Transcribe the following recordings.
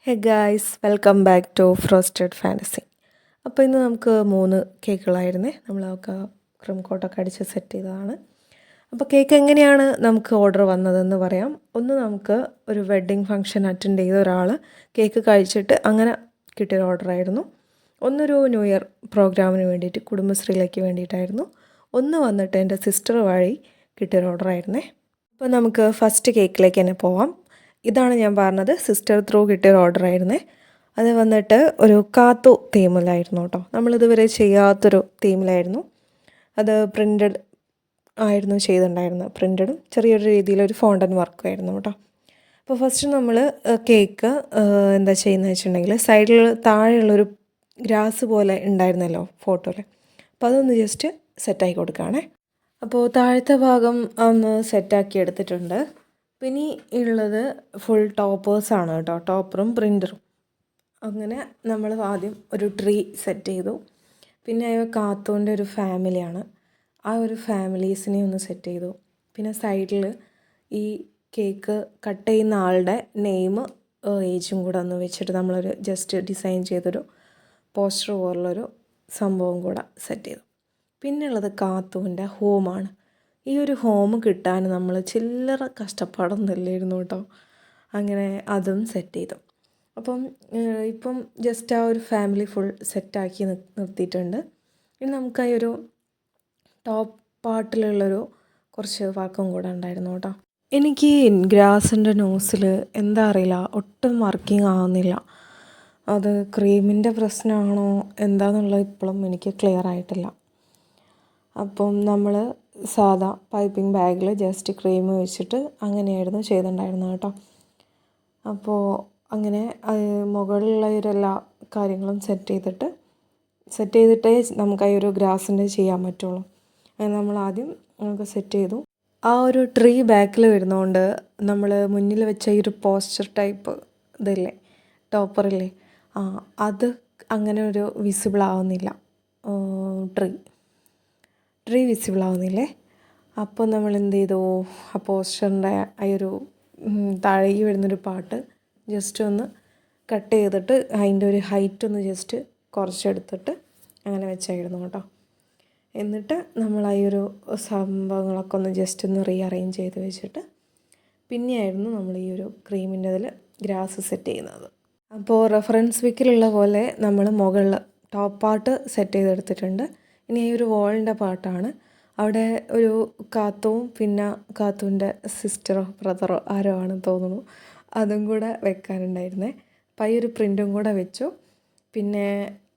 Hey guys, welcome back to Frosted Fantasy. അപ്പോൾ ഇന്ന് നമുക്ക് 3 കേക്കുകളായിരുന്നേ. നമ്മളൊക്കെ ക്രീം കോട്ടൊക്കെ അടിച്ച് സെറ്റ് ചെയ്തതാണ്. അപ്പോൾ കേക്ക് എങ്ങനെയാണ് നമുക്ക് ഓർഡർ വന്നതെന്ന് പറയാം. ഒന്ന്, നമുക്ക് ഒരു വെഡ്ഡിങ് ഫംഗ്ഷൻ അറ്റൻഡ് ചെയ്ത ഒരാൾ കേക്ക് കഴിച്ചിട്ട് അങ്ങനെ കിട്ടിയൊരു ഓർഡറായിരുന്നു. ഒന്നൊരു ന്യൂ ഇയർ പ്രോഗ്രാമിന് വേണ്ടിയിട്ട്, കുടുംബശ്രീയിലേക്ക് വേണ്ടിയിട്ടായിരുന്നു. ഒന്ന് വന്നിട്ട് എൻ്റെ സിസ്റ്റർ വഴി കിട്ടിയൊരു ഓർഡറായിരുന്നേ. അപ്പോൾ നമുക്ക് ഫസ്റ്റ് കേക്കിലേക്ക് തന്നെ പോവാം. ഇതാണ് ഞാൻ പറഞ്ഞത്, സിസ്റ്റർ ത്രൂ കിട്ടിയൊരു ഓർഡറായിരുന്നേ. അത് വന്നിട്ട് ഒരു കാത്തു തീമിലായിരുന്നു കേട്ടോ. നമ്മളിതുവരെ ചെയ്യാത്തൊരു തീമിലായിരുന്നു. അത് പ്രിൻ്റഡ് ആയിരുന്നു ചെയ്തിട്ടുണ്ടായിരുന്നത്. പ്രിൻ്റഡും ചെറിയൊരു രീതിയിലൊരു ഫോണ്ടൻ വർക്കും ആയിരുന്നു കേട്ടോ. അപ്പോൾ ഫസ്റ്റ് നമ്മൾ കേക്ക് എന്താ ചെയ്യുന്നത് വെച്ചിട്ടുണ്ടെങ്കിൽ, സൈഡിൽ താഴെയുള്ളൊരു ഗ്രാസ് പോലെ ഉണ്ടായിരുന്നല്ലോ ഫോട്ടോയിൽ, അപ്പോൾ അതൊന്ന് ജസ്റ്റ് സെറ്റാക്കി കൊടുക്കുകയാണേ. അപ്പോൾ താഴത്തെ ഭാഗം ഒന്ന് സെറ്റാക്കി എടുത്തിട്ടുണ്ട്. പിന്നെ ഉള്ളത് ഫുൾ ടോപ്പേഴ്സാണ് കേട്ടോ, ടോപ്പറും പ്രിൻ്ററും. അങ്ങനെ നമ്മൾ ആദ്യം ഒരു ട്രീ സെറ്റ് ചെയ്തു. പിന്നെ കാത്തൂൻ്റെ ഒരു ഫാമിലിയാണ്, ആ ഒരു ഫാമിലീസിനെ ഒന്ന് സെറ്റ് ചെയ്തു. പിന്നെ സൈഡിൽ ഈ കേക്ക് കട്ട് ചെയ്യുന്ന ആളുടെ നെയിം ഏജും കൂടെ ഒന്ന് വെച്ചിട്ട് നമ്മളൊരു ജസ്റ്റ് ഡിസൈൻ ചെയ്തൊരു പോസ്റ്റർ പോലുള്ളൊരു സംഭവം കൂടെ സെറ്റ് ചെയ്തു. പിന്നെയുള്ളത് കാത്തൂൻ്റെ ഹോമാണ്. ഈ ഒരു ഹോം കിട്ടാൻ നമ്മൾ ചില്ലറ കഷ്ടപ്പാടൊന്നും ഇല്ലായിരുന്നു കേട്ടോ. അങ്ങനെ അതും സെറ്റ് ചെയ്തു. ഇപ്പം ജസ്റ്റ് ആ ഒരു ഫാമിലി ഫുൾ സെറ്റാക്കി നിർത്തിയിട്ടുണ്ട്. ഇനി നമുക്ക് ആ ഒരു ടോപ്പ് പാർട്ടിലുള്ളൊരു കുറച്ച് വർക്കും കൂടെ ഉണ്ടായിരുന്നു കേട്ടോ. എനിക്ക് ഗ്രാസിൻ്റെ നോസിൽ എന്താ അറിയില്ല, ഒട്ടും വർക്കിംഗ് ആവുന്നില്ല. അത് ക്രീമിൻ്റെ പ്രശ്നമാണോ എന്താണെന്നുള്ളത് ഇപ്പോഴും എനിക്ക് ക്ലിയർ ആയിട്ടില്ല. അപ്പം നമ്മൾ സാധാ പൈപ്പിംഗ് ബാഗിൽ ജസ്റ്റ് ക്രീം വെച്ചിട്ട് അങ്ങനെയായിരുന്നു ചെയ്തിട്ടുണ്ടായിരുന്നത് കേട്ടോ. അപ്പോൾ അങ്ങനെ മുകളിലുള്ള എല്ലാ കാര്യങ്ങളും സെറ്റ് ചെയ്തിട്ടേ നമുക്ക് ആ ഒരു ഗ്രാസിൻ്റെ ചെയ്യാൻ പറ്റുള്ളൂ. അങ്ങനെ നമ്മൾ ആദ്യം നമുക്ക് സെറ്റ് ചെയ്തു. ആ ഒരു ട്രീ ബാക്കിൽ വരുന്നതുകൊണ്ട് നമ്മൾ മുന്നിൽ വെച്ച ഈ ഒരു പോസ്റ്റർ ടൈപ്പ് ഇതില്ലേ, ടോപ്പറില്ലേ, അത് അങ്ങനെ ഒരു വിസിബിൾ ആവുന്നില്ല. ട്രീ വിസിബിൾ ആവുന്നില്ലേ. അപ്പോൾ നമ്മൾ എന്ത് ചെയ്തു, ആ പോസ്റ്ററിൻ്റെ ആ ഒരു താഴേക്ക് വരുന്നൊരു പാട്ട് ജസ്റ്റ് ഒന്ന് കട്ട് ചെയ്തിട്ട് അതിൻ്റെ ഒരു ഹൈറ്റ് ഒന്ന് ജസ്റ്റ് കുറച്ചെടുത്തിട്ട് അങ്ങനെ വെച്ചായിരുന്നു കേട്ടോ. എന്നിട്ട് നമ്മൾ ആ ഒരു സംഭവങ്ങളൊക്കെ ഒന്ന് ജസ്റ്റ് ഒന്ന് റീഅറേഞ്ച് ചെയ്ത് വെച്ചിട്ട് പിന്നെയായിരുന്നു നമ്മൾ ഈ ഒരു ക്രീമിൻ്റെ ഇതിൽ ഗ്രാസ് സെറ്റ് ചെയ്യുന്നത്. അപ്പോൾ റെഫറൻസ് പിക്കിലുള്ള പോലെ നമ്മൾ മുകളിൽ ടോപ്പ് പാർട്ട് സെറ്റ് ചെയ്തെടുത്തിട്ടുണ്ട്. ഇനി ഈ ഒരു വോളിൻ്റെ പാർട്ടാണ്. അവിടെ ഒരു കാത്തുവും പിന്നെ കാത്തുവിൻ്റെ സിസ്റ്ററോ ബ്രദറോ ആരോ ആണെന്ന് തോന്നുന്നു, അതും കൂടെ വെക്കാനുണ്ടായിരുന്നേ. അപ്പം ഈ ഒരു പ്രിൻറ്റും കൂടെ വെച്ചു. പിന്നെ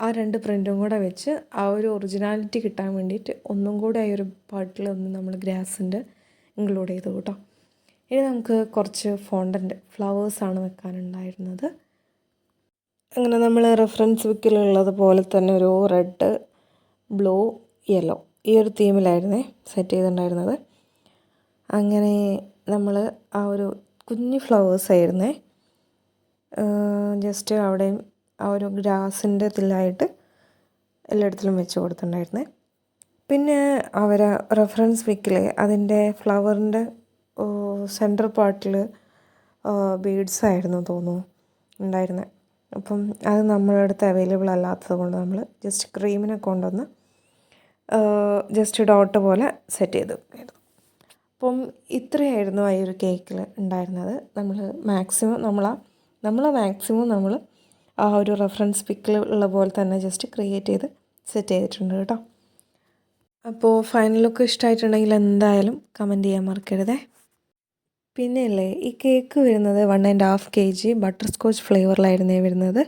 ആ 2 പ്രിൻറ്റും കൂടെ വെച്ച് ആ ഒരു ഒറിജിനാലിറ്റി കിട്ടാൻ വേണ്ടിയിട്ട് ഒന്നും കൂടെ ആ ഒരു പാർട്ടിൽ ഒന്ന് നമ്മൾ ഗ്രാസിൻ്റെ ഇൻക്ലൂഡ് ചെയ്തു കേട്ടോ. ഇനി നമുക്ക് കുറച്ച് ഫോണ്ടൻ്റ് ഫ്ലവേഴ്സാണ് വെക്കാനുണ്ടായിരുന്നത്. അങ്ങനെ നമ്മൾ റെഫറൻസ് ബുക്കിലുള്ളത് പോലെ തന്നെ ഒരു റെഡ്, ബ്ലൂ, യെല്ലോ ഈ ഒരു തീമിലായിരുന്നേ സെറ്റ് ചെയ്തിട്ടുണ്ടായിരുന്നത്. അങ്ങനെ നമ്മൾ ആ ഒരു കുഞ്ഞു ഫ്ലവേഴ്സായിരുന്നേ ജസ്റ്റ് അവിടെയും ആ ഒരു ഗ്രാസിൻ്റെ ഇതിലായിട്ട് എല്ലായിടത്തിലും വെച്ച് കൊടുത്തിട്ടുണ്ടായിരുന്നേ. പിന്നെ അവരെ റെഫറൻസ് പിക്കിൽ അതിൻ്റെ ഫ്ലവറിൻ്റെ സെൻറ്റർ പാർട്ടിൽ ബീഡ്സ് ആയിരുന്നു തോന്നുന്നു ഉണ്ടായിരുന്നത്. അപ്പം അത് നമ്മളുടെ അടുത്ത് അവൈലബിൾ അല്ലാത്തത് കൊണ്ട് നമ്മൾ ജസ്റ്റ് ക്രീമിനെ കൊണ്ടുവന്ന് ജസ്റ്റ് ഡോട്ട് പോലെ സെറ്റ് ചെയ്തു. അപ്പം ഇത്രയായിരുന്നു ആ ഒരു കേക്കിൽ ഉണ്ടായിരുന്നത്. നമ്മൾ ആ ഒരു റെഫറൻസ് പിക്കിൽ ഉള്ള പോലെ തന്നെ ജസ്റ്റ് ക്രിയേറ്റ് ചെയ്ത് സെറ്റ് ചെയ്തിട്ടുണ്ട് കേട്ടോ. അപ്പോൾ ഫൈനൽ ലുക്ക് ഇഷ്ടമായിട്ടുണ്ടെങ്കിൽ എന്തായാലും കമൻറ്റ് ചെയ്യാൻ മറക്കരുതേ. പിന്നെയല്ലേ, ഈ കേക്ക് വരുന്നത് 1.5 kg ബട്ടർ സ്കോച്ച് ഫ്ലേവറിലായിരുന്നേ വരുന്നത്.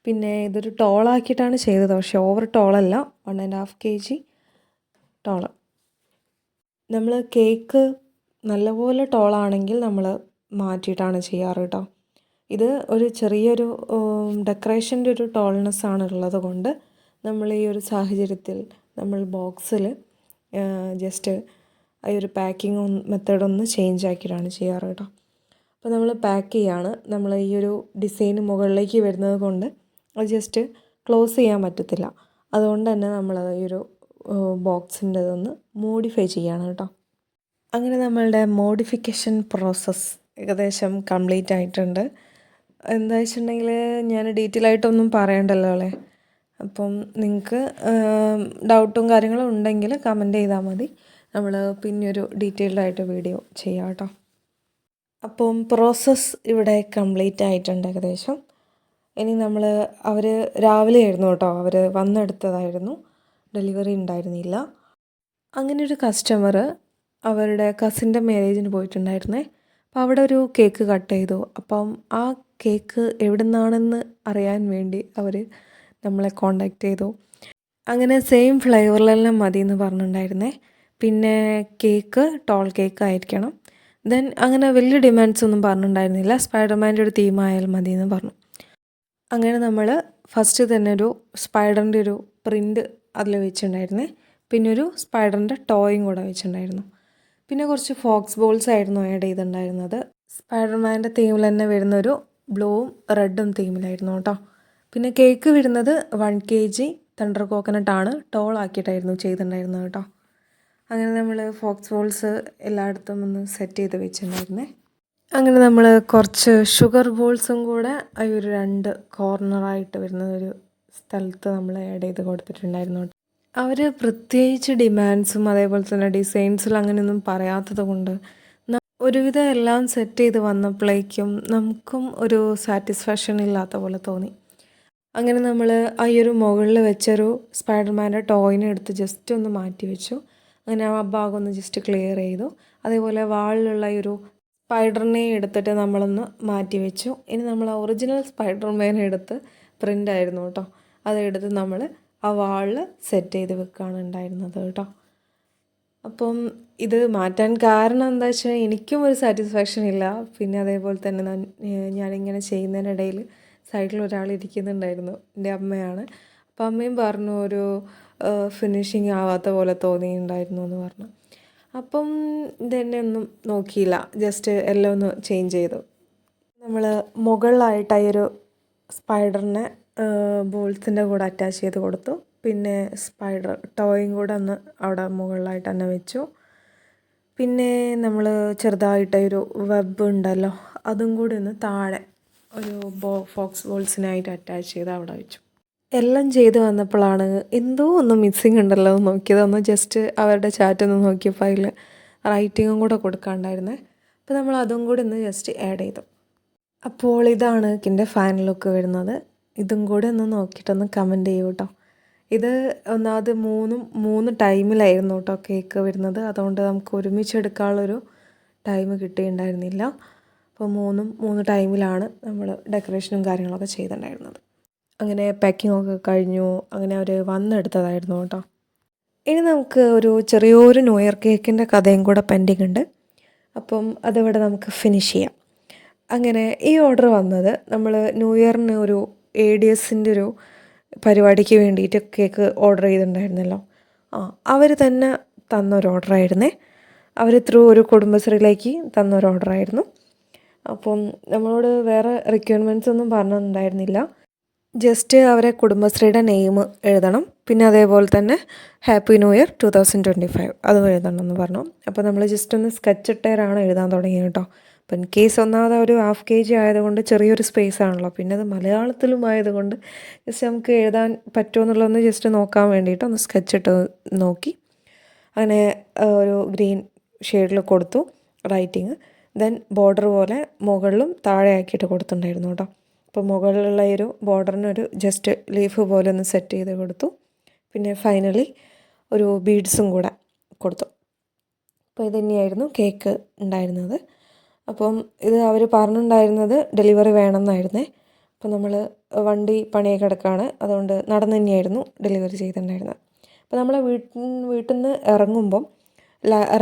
പിന്നെ ഇതൊരു ടോളാക്കിയിട്ടാണ് ചെയ്തത്, പക്ഷേ ഓവർ ടോളല്ല, 1.5 kg ടോള്. നമ്മൾ കേക്ക് നല്ലപോലെ ടോളാണെങ്കിൽ നമ്മൾ മാറ്റിയിട്ടാണ് ചെയ്യാറ് കേട്ടോ. ഇത് ഒരു ചെറിയൊരു ഡെക്കറേഷൻ്റെ ഒരു ടോൾനെസ്സാണ് ഉള്ളത് കൊണ്ട് നമ്മൾ ഈ ഒരു സാഹചര്യത്തിൽ നമ്മൾ ബോക്സിൽ ജസ്റ്റ് ഈ ഒരു പാക്കിംഗ് മെത്തേഡൊന്ന് ചേഞ്ച് ആക്കിയിട്ടാണ് ചെയ്യാറ് കേട്ടോ. അപ്പോൾ നമ്മൾ പാക്ക് ചെയ്യാണ്. നമ്മൾ ഈ ഒരു ഡിസൈൻ മുകളിലേക്ക് വരുന്നത് കൊണ്ട് അത് ജസ്റ്റ് ക്ലോസ് ചെയ്യാൻ പറ്റത്തില്ല. അതുകൊണ്ട് തന്നെ നമ്മൾ ഈ ഒരു ബോക്സിൻ്റെ ഇതൊന്ന് മോഡിഫൈ ചെയ്യാണ് കേട്ടോ. അങ്ങനെ നമ്മളുടെ മോഡിഫിക്കേഷൻ പ്രോസസ്സ് ഏകദേശം കംപ്ലീറ്റ് ആയിട്ടുണ്ട്. എന്താ വെച്ചിട്ടുണ്ടെങ്കിൽ ഞാൻ ഡീറ്റെയിൽ ആയിട്ടൊന്നും പറയണ്ടല്ലോ അല്ലേ. അപ്പം നിങ്ങൾക്ക് ഡൗട്ടും കാര്യങ്ങളും ഉണ്ടെങ്കിൽ കമൻറ്റ് ചെയ്താൽ മതി. നമ്മൾ പിന്നെ ഒരു ഡീറ്റെയിൽഡ് ആയിട്ട് വീഡിയോ ചെയ്യാം കേട്ടോ. അപ്പം പ്രോസസ്സ് ഇവിടെ കംപ്ലീറ്റ് ആയിട്ടുണ്ട് ഏകദേശം. ഇനി നമ്മൾ അവർ രാവിലെ ആയിരുന്നു കേട്ടോ, അവർ വന്നെടുത്തതായിരുന്നു, ഡെലിവറി ഉണ്ടായിരുന്നില്ല. അങ്ങനെ ഒരു കസ്റ്റമർ അവരുടെ കസിൻ്റെ മാരേജിന് പോയിട്ടുണ്ടായിരുന്നേ. അപ്പോൾ അവിടെ ഒരു കേക്ക് കട്ട് ചെയ്തു. അപ്പം ആ കേക്ക് എവിടെ നിന്നാണെന്ന് അറിയാൻ വേണ്ടി അവർ നമ്മളെ കോണ്ടാക്ട് ചെയ്തു. അങ്ങനെ സെയിം ഫ്ലേവറിലെല്ലാം മതി എന്ന് പറഞ്ഞിട്ടുണ്ടായിരുന്നേ. പിന്നെ കേക്ക് ടോൾ കേക്ക് ആയിരിക്കണം. ദെൻ അങ്ങനെ വലിയ ഡിമാൻഡ്സ് ഒന്നും പറഞ്ഞിട്ടുണ്ടായിരുന്നില്ല. സ്പൈഡർമാൻ്റെ ഒരു തീമായാലും മതി എന്ന് പറഞ്ഞു. അങ്ങനെ നമ്മൾ ഫസ്റ്റ് തന്നെ ഒരു സ്പൈഡറിൻ്റെ ഒരു പ്രിൻ്റ് അതിൽ വെച്ചിട്ടുണ്ടായിരുന്നേ. പിന്നെ ഒരു സ്പൈഡറിൻ്റെ ടോയും കൂടെ വെച്ചിട്ടുണ്ടായിരുന്നു. പിന്നെ കുറച്ച് ഫോക്സ് ബോൾസ് ആയിരുന്നു ആഡ് ചെയ്തിട്ടുണ്ടായിരുന്നത്. സ്പൈഡർമാൻ്റെ തീമിൽ തന്നെ വരുന്നൊരു ബ്ലൂവും റെഡും തീമിലായിരുന്നു കേട്ടോ. പിന്നെ കേക്ക് വരുന്നത് 1 kg തണ്ടർ കോക്കനട്ടാണ്, ടോളാക്കിയിട്ടായിരുന്നു ചെയ്തിട്ടുണ്ടായിരുന്നത് കേട്ടോ. അങ്ങനെ നമ്മൾ ഫോക്സ് ബോൾസ് എല്ലായിടത്തും ഒന്ന് സെറ്റ് ചെയ്ത് വെച്ചിട്ടുണ്ടായിരുന്നേ. അങ്ങനെ നമ്മൾ കുറച്ച് ഷുഗർ ബോൾസും കൂടെ ഈ ഒരു 2 കോർണറായിട്ട് വരുന്ന ഒരു സ്ഥലത്ത് നമ്മൾ ആഡ് ചെയ്ത് കൊടുത്തിട്ടുണ്ടായിരുന്നു. അവർ പ്രത്യേകിച്ച് ഡിമാൻഡ്സും അതേപോലെ തന്നെ ഡിസൈൻസിൽ അങ്ങനെയൊന്നും പറയാത്തത് കൊണ്ട് ഒരുവിധം എല്ലാം സെറ്റ് ചെയ്ത് വന്നപ്പോഴേക്കും നമുക്കും ഒരു സാറ്റിസ്ഫാക്ഷൻ ഇല്ലാത്ത പോലെ തോന്നി. അങ്ങനെ നമ്മൾ ആ ഒരു മുകളിൽ വെച്ചൊരു സ്പൈഡർമാൻ്റെ ടോയിനെ എടുത്ത് ജസ്റ്റ് ഒന്ന് മാറ്റി വെച്ചു. അങ്ങനെ ആ ഭാഗം ഒന്ന് ജസ്റ്റ് ക്ലിയർ ചെയ്തു. അതേപോലെ വാളിലുള്ള ഒരു സ്പൈഡറിനെ എടുത്തിട്ട് നമ്മളൊന്ന് മാറ്റി വെച്ചു. ഇനി നമ്മൾ ഒറിജിനൽ സ്പൈഡർമാനെ എടുത്ത് പ്രിൻ്റ് ആയിരുന്നു കേട്ടോ, അതെടുത്ത് നമ്മൾ ആ വാളിൽ സെറ്റ് ചെയ്ത് വെക്കുകയാണ് ഉണ്ടായിരുന്നത് കേട്ടോ. അപ്പം ഇത് മാറ്റാൻ കാരണം എന്താ വെച്ചാൽ എനിക്കും ഒരു സാറ്റിസ്ഫാക്ഷൻ ഇല്ല. പിന്നെ അതേപോലെ തന്നെ ഞാനിങ്ങനെ ചെയ്യുന്നതിനിടയിൽ സൈഡിൽ ഒരാൾ ഇരിക്കുന്നുണ്ടായിരുന്നു, എൻ്റെ അമ്മയാണ്. അപ്പം അമ്മയും പറഞ്ഞു ഒരു ഫിനിഷിങ് ആവാത്ത പോലെ തോന്നിയിട്ടുണ്ടായിരുന്നു എന്ന് പറഞ്ഞു. അപ്പം ഇതെന്നെ ഒന്നും നോക്കിയില്ല, ജസ്റ്റ് എല്ലാം ഒന്ന് ചേഞ്ച് ചെയ്തു. നമ്മൾ മുകളിലായിട്ട് ഈ ഒരു സ്പൈഡറിനെ ബോൾസിൻ്റെ കൂടെ അറ്റാച്ച് ചെയ്ത് കൊടുത്തു. പിന്നെ സ്പൈഡർ ടോയും കൂടെ ഒന്ന് അവിടെ മുകളിലായിട്ട് തന്നെ വെച്ചു. പിന്നെ നമ്മൾ ചെറുതായിട്ട് ഒരു വെബ് ഉണ്ടല്ലോ, അതും കൂടി ഒന്ന് താഴെ ഒരു ഫോക്സ് ബോൾസിനായിട്ട് അറ്റാച്ച് ചെയ്ത് അവിടെ വെച്ചു. എല്ലാം ചെയ്ത് വന്നപ്പോഴാണ് എന്തോ ഒന്ന് മിസ്സിങ് ഉണ്ടല്ലോ എന്ന് നോക്കിയത്. ഒന്ന് ജസ്റ്റ് അവരുടെ ചാറ്റൊന്ന് നോക്കിയപ്പോൾ അതിൽ റൈറ്റിങ്ങും കൂടെ കൊടുക്കാണ്ടായിരുന്നേ. അപ്പോൾ നമ്മൾ അതും കൂടി ഒന്ന് ജസ്റ്റ് ആഡ് ചെയ്തു. അപ്പോൾ ഇതാണ് എൻ്റെ ഫൈനൽ ലുക്ക് വരുന്നത്. ഇതും കൂടി ഒന്ന് നോക്കിയിട്ടൊന്ന് കമൻറ്റ് ചെയ്യൂ കേട്ടോ. ഇത് ഒന്നാമത് മൂന്ന് ടൈമിലായിരുന്നു കേട്ടോ കേക്ക് വരുന്നത്. അതുകൊണ്ട് നമുക്ക് ഒരുമിച്ച് എടുക്കാനുള്ളൊരു ടൈം കിട്ടിയിട്ടുണ്ടായിരുന്നില്ല. അപ്പോൾ മൂന്ന് ടൈമിലാണ് നമ്മൾ ഡെക്കറേഷനും കാര്യങ്ങളൊക്കെ ചെയ്തിട്ടുണ്ടായിരുന്നത്. അങ്ങനെ പാക്കിങ്ങൊക്കെ കഴിഞ്ഞു. അങ്ങനെ അവർ വന്നെടുത്തതായിരുന്നു കേട്ടോ. ഇനി നമുക്ക് ഒരു ചെറിയൊരു ന്യൂ ഇയർ കേക്കിൻ്റെ കഥയും കൂടെ പെൻഡിങ് ഉണ്ട്. അപ്പം അതിവിടെ നമുക്ക് ഫിനിഷ് ചെയ്യാം. അങ്ങനെ ഈ ഓർഡർ വന്നത് നമ്മൾ ന്യൂ ഇയറിന് ഒരു ADSൻ്റെ ഒരു പരിപാടിക്ക് വേണ്ടിയിട്ട് കേക്ക് ഓർഡർ ചെയ്തിട്ടുണ്ടായിരുന്നല്ലോ. അവർ തന്നെ തന്നൊരു ഓർഡറായിരുന്നേ. അവർ ത്രൂ ഒരു കുടുംബശ്രീയിലേക്ക് തന്നൊരു ഓർഡറായിരുന്നു. അപ്പം നമ്മളോട് വേറെ റിക്വയർമെൻറ്റ്സ് ഒന്നും പറഞ്ഞിട്ടുണ്ടായിരുന്നില്ല. ജസ്റ്റ് അവരെ കുടുംബശ്രീയുടെ നെയിം എഴുതണം, പിന്നെ അതേപോലെ തന്നെ ഹാപ്പി ന്യൂ ഇയർ 2025 അതും എഴുതണം എന്ന് പറഞ്ഞു. അപ്പോൾ നമ്മൾ ജസ്റ്റ് ഒന്ന് സ്കെച്ച് ഇട്ടേരാണ് എഴുതാൻ തുടങ്ങിയത് കേട്ടോ. അപ്പം ഇൻ കേസ് ഒന്നാമത് ഒരു 1/2 kg ആയതുകൊണ്ട് ചെറിയൊരു സ്പേസ് ആണല്ലോ, പിന്നെ അത് മലയാളത്തിലും ആയതുകൊണ്ട് ജസ്റ്റ് നമുക്ക് എഴുതാൻ പറ്റുമോ എന്നുള്ളതൊന്ന് ജസ്റ്റ് നോക്കാൻ വേണ്ടിയിട്ട് ഒന്ന് സ്കെച്ച് ഇട്ട് നോക്കി. അങ്ങനെ ഒരു ഗ്രീൻ ഷെയ്ഡിൽ കൊടുത്തു റൈറ്റിങ്. ദെൻ ബോർഡർ പോലെ മുകളിലും താഴെ ആക്കിയിട്ട് കൊടുത്തിട്ടുണ്ടായിരുന്നു കേട്ടോ. അപ്പോൾ മുകളിലുള്ള ഒരു ബോർഡറിനൊരു ജസ്റ്റ് ലീഫ് പോലെ ഒന്ന് സെറ്റ് ചെയ്ത് കൊടുത്തു. പിന്നെ ഫൈനലി ഒരു ബീഡ്സും കൂടെ കൊടുത്തു. അപ്പോൾ ഇത് തന്നെയായിരുന്നു കേക്ക് ഉണ്ടായിരുന്നത്. അപ്പം ഇത് അവർ പറഞ്ഞിട്ടുണ്ടായിരുന്നത് ഡെലിവറി വേണമെന്നായിരുന്നേ. അപ്പോൾ നമ്മൾ വണ്ടി പണിയൊക്കെ കിടക്കുകയാണ്, അതുകൊണ്ട് നടന്നു തന്നെയായിരുന്നു ഡെലിവറി ചെയ്തിട്ടുണ്ടായിരുന്നത്. അപ്പോൾ നമ്മളെ വീട്ടിൽ നിന്ന് ഇറങ്ങുമ്പം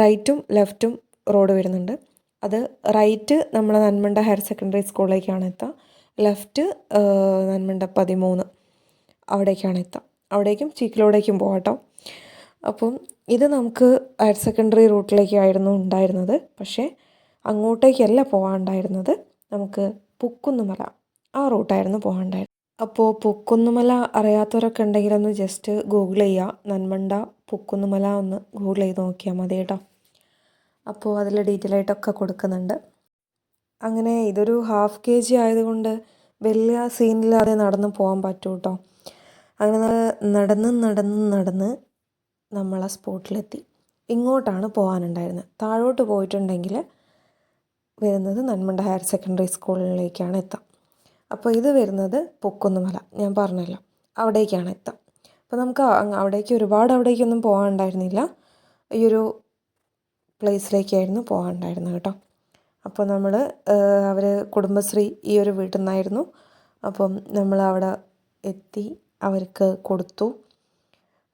റൈറ്റും ലെഫ്റ്റും റോഡ് വരുന്നുണ്ട്. അത് റൈറ്റ് നമ്മളെ നന്മണ്ട ഹയർ സെക്കൻഡറി സ്കൂളിലേക്കാണ് എത്തുക. ലെഫ്റ്റ് നന്മണ്ട 13 അവിടേക്കാണ് എത്തുക. അവിടേക്കും ചീക്കിലോടേക്കും പോകാം കേട്ടോ. അപ്പം ഇത് നമുക്ക് ഹയർ സെക്കൻഡറി റൂട്ടിലേക്കായിരുന്നു ഉണ്ടായിരുന്നത്. പക്ഷേ അങ്ങോട്ടേക്കല്ല പോകാനുണ്ടായിരുന്നത്, നമുക്ക് പുക്കുന്നുമല ആ റൂട്ടായിരുന്നു പോകാനുണ്ടായിരുന്നത്. അപ്പോൾ പുക്കുന്നുമല അറിയാത്തവരൊക്കെ ഉണ്ടെങ്കിലൊന്ന് ജസ്റ്റ് ഗൂഗിൾ ചെയ്യുക, നന്മണ്ട പുക്കുന്നുമല ഒന്ന് ഗൂഗിൾ ചെയ്ത് നോക്കിയാൽ മതി കേട്ടോ. അപ്പോൾ അതിൽ ഡീറ്റെയിൽ ആയിട്ടൊക്കെ കൊടുക്കുന്നുണ്ട്. അങ്ങനെ ഇതൊരു 1/2 kg ആയതുകൊണ്ട് വലിയ സീനില്ലാതെ നടന്ന് പോകാൻ പറ്റും കേട്ടോ. അങ്ങനെ നടന്ന് നമ്മൾ ആ സ്പോട്ടിലെത്തി. ഇങ്ങോട്ടാണ് പോകാനുണ്ടായിരുന്നത്. താഴോട്ട് പോയിട്ടുണ്ടെങ്കിൽ വരുന്നത് നന്മണ്ട ഹയർ സെക്കൻഡറി സ്കൂളിലേക്കാണ് എത്താം. അപ്പോൾ ഇത് വരുന്നത് പൊക്കുന്നുമല, ഞാൻ പറഞ്ഞല്ലോ, അവിടേക്കാണ് എത്താം. അപ്പോൾ നമുക്ക് അവിടേക്ക് അവിടേക്കൊന്നും പോകാനുണ്ടായിരുന്നില്ല. ഈ ഒരു പ്ലേസിലേക്കായിരുന്നു പോകാനുണ്ടായിരുന്നത് കേട്ടോ. അപ്പോൾ നമ്മൾ അവർ കുടുംബശ്രീ ഈ ഒരു വീട്ടിൽ നിന്നായിരുന്നു. അപ്പം നമ്മൾ അവിടെ എത്തി, അവർക്ക് കൊടുത്തു.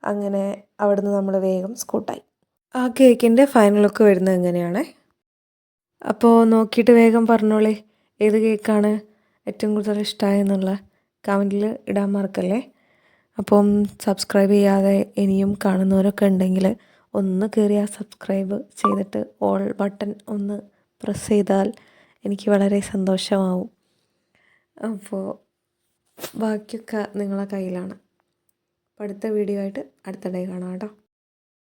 അങ്ങനെ അവിടുന്ന് നമ്മൾ വേഗം സ്കൂട്ടായി. ആ കേക്കിൻ്റെ ഫൈനൽ ലുക്ക് വരുന്നത് എങ്ങനെയാണ്? അപ്പോൾ നോക്കിയിട്ട് വേഗം പറഞ്ഞോളേ, ഏത് കേക്കാണ് ഏറ്റവും കൂടുതൽ ഇഷ്ടമായെന്നുള്ള കമൻറ്റിൽ ഇടാൻ മറക്കല്ലേ. അപ്പം സബ്സ്ക്രൈബ് ചെയ്യാതെ ഇനിയും കാണുന്നവരൊക്കെ ഉണ്ടെങ്കിൽ ഒന്ന് കയറി ആ സബ്സ്ക്രൈബ് ചെയ്തിട്ട് ഓൾ ബട്ടൺ ഒന്ന് പ്രസ് ചെയ്താൽ എനിക്ക് വളരെ സന്തോഷമാവും. അപ്പോൾ ബാക്കിയൊക്കെ നിങ്ങളെ കയ്യിലാണ്. അപ്പോൾ അടുത്ത വീഡിയോ ആയിട്ട് അടുത്തിടെ കാണാം കേട്ടോ.